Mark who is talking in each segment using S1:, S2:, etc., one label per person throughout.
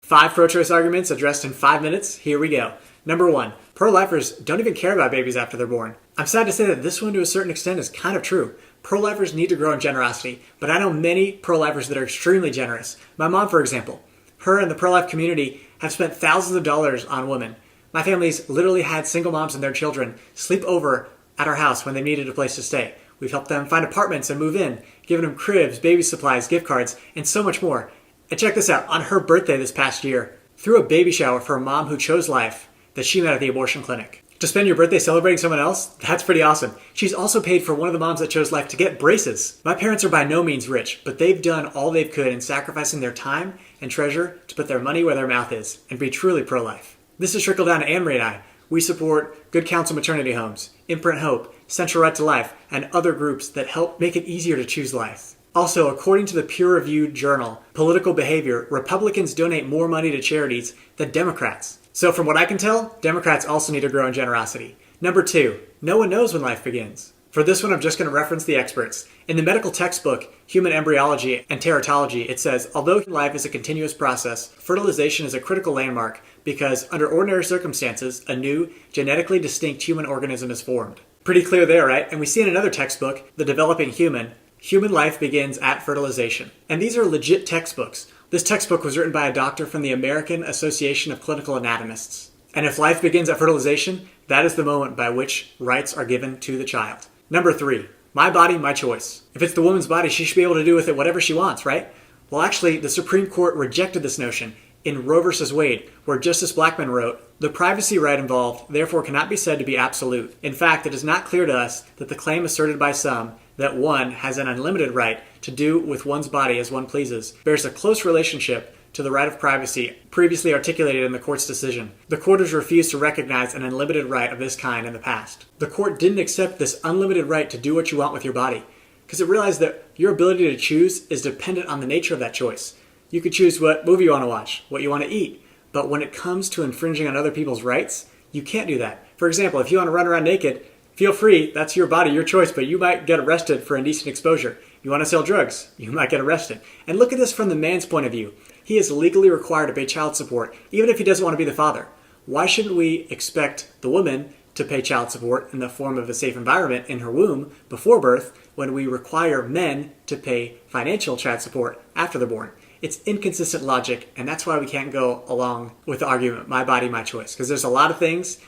S1: 5 pro-choice arguments addressed in 5 minutes. Here we go. Number 1, pro-lifers don't even care about babies after they're born. I'm sad to say that this one to a certain extent is kind of true. Pro-lifers need to grow in generosity, but I know many pro-lifers that are extremely generous. My mom, for example, her and the pro-life community have spent thousands of dollars on women. My family's literally had single moms and their children sleep over at our house when they needed a place to stay. We've helped them find apartments and move in, given them cribs, baby supplies, gift cards, and so much more. And check this out, on her birthday this past year, threw a baby shower for a mom who chose life that she met at the abortion clinic. To spend your birthday celebrating someone else? That's pretty awesome. She's also paid for one of the moms that chose life to get braces. My parents are by no means rich, but they've done all they could in sacrificing their time and treasure to put their money where their mouth is and be truly pro-life. This has trickled down to Anne-Marie and I. We support Good Counsel Maternity Homes, Imprint Hope, Central Right to Life, and other groups that help make it easier to choose life. Also, according to the peer-reviewed journal, Political Behavior, Republicans donate more money to charities than Democrats. So from what I can tell, Democrats also need to grow in generosity. Number 2, no one knows when life begins. For this one, I'm just going to reference the experts. In the medical textbook, Human Embryology and Teratology, it says, although life is a continuous process, fertilization is a critical landmark because under ordinary circumstances, a new, genetically distinct human organism is formed. Pretty clear there, right? And we see in another textbook, The Developing Human, human life begins at fertilization. And these are legit textbooks. This textbook was written by a doctor from the American Association of Clinical Anatomists. And if life begins at fertilization, that is the moment by which rights are given to the child. Number 3, my body, my choice. If it's the woman's body, she should be able to do with it whatever she wants, right? Well, actually, the Supreme Court rejected this notion in Roe v. Wade, where Justice Blackmun wrote, the privacy right involved therefore cannot be said to be absolute. In fact, it is not clear to us that the claim asserted by some that one has an unlimited right to do with one's body as one pleases bears a close relationship to the right of privacy previously articulated in the court's decision. The court has refused to recognize an unlimited right of this kind in the past. The court didn't accept this unlimited right to do what you want with your body because it realized that your ability to choose is dependent on the nature of that choice. You could choose what movie you want to watch, what you want to eat, but when it comes to infringing on other people's rights, you can't do that. For example, if you want to run around naked, feel free, that's your body, your choice, but you might get arrested for indecent exposure. You want to sell drugs, you might get arrested. And look at this from the man's point of view. He is legally required to pay child support, even if he doesn't want to be the father. Why shouldn't we expect the woman to pay child support in the form of a safe environment in her womb before birth when we require men to pay financial child support after they're born? It's inconsistent logic, and that's why we can't go along with the argument, my body, my choice, because there's a lot of things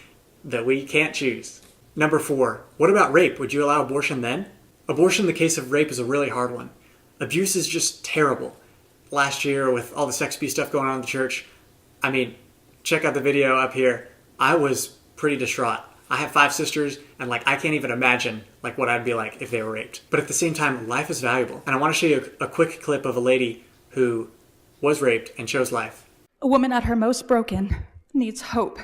S1: that we can't choose. Number 4, what about rape? Would you allow abortion then? Abortion in the case of rape is a really hard one. Abuse is just terrible. Last year, with all the sex abuse stuff going on in the church, I mean, check out the video up here. I was pretty distraught. I have 5 sisters, and I can't even imagine what I'd be like if they were raped. But at the same time, life is valuable. And I want to show you a quick clip of a lady who was raped and chose life.
S2: A woman at her most broken needs hope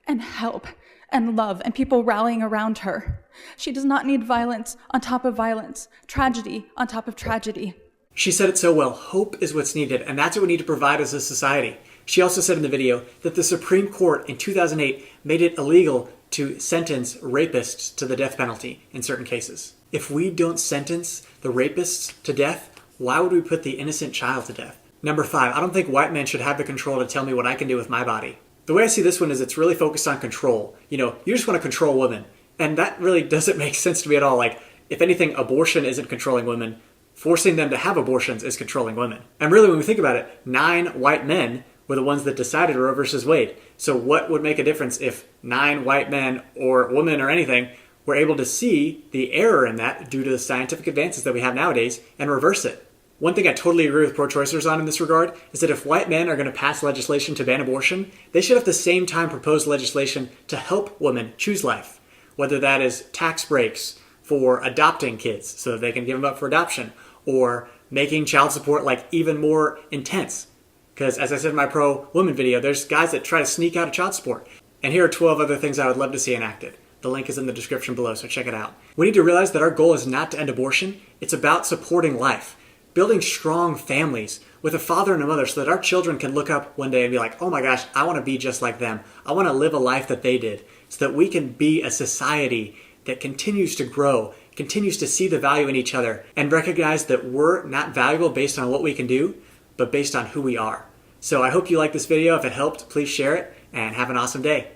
S2: and help and love and people rallying around her. She does not need violence on top of violence, tragedy on top of tragedy.
S1: She said it so well. Hope is what's needed, and that's what we need to provide as a society. She also said in the video that the Supreme Court in 2008 made it illegal to sentence rapists to the death penalty in certain cases. If we don't sentence the rapists to death, why would we put the innocent child to death? Number 5, I don't think white men should have the control to tell me what I can do with my body. The way I see this one is it's really focused on control. You just want to control women. And that really doesn't make sense to me at all. If anything, abortion isn't controlling women. Forcing them to have abortions is controlling women. And really, when we think about it, 9 white men were the ones that decided Roe versus Wade. So what would make a difference if 9 white men or women or anything were able to see the error in that due to the scientific advances that we have nowadays and reverse it? One thing I totally agree with pro-choicers on in this regard is that if white men are going to pass legislation to ban abortion, they should at the same time propose legislation to help women choose life, whether that is tax breaks for adopting kids so that they can give them up for adoption, or making child support even more intense. Because as I said in my pro-woman video, there's guys that try to sneak out of child support. And here are 12 other things I would love to see enacted. The link is in the description below, so check it out. We need to realize that our goal is not to end abortion. It's about supporting life. Building strong families with a father and a mother so that our children can look up one day and be like, oh my gosh, I want to be just like them. I want to live a life that they did, so that we can be a society that continues to grow, continues to see the value in each other, and recognize that we're not valuable based on what we can do, but based on who we are. So I hope you like this video. If it helped, please share it and have an awesome day.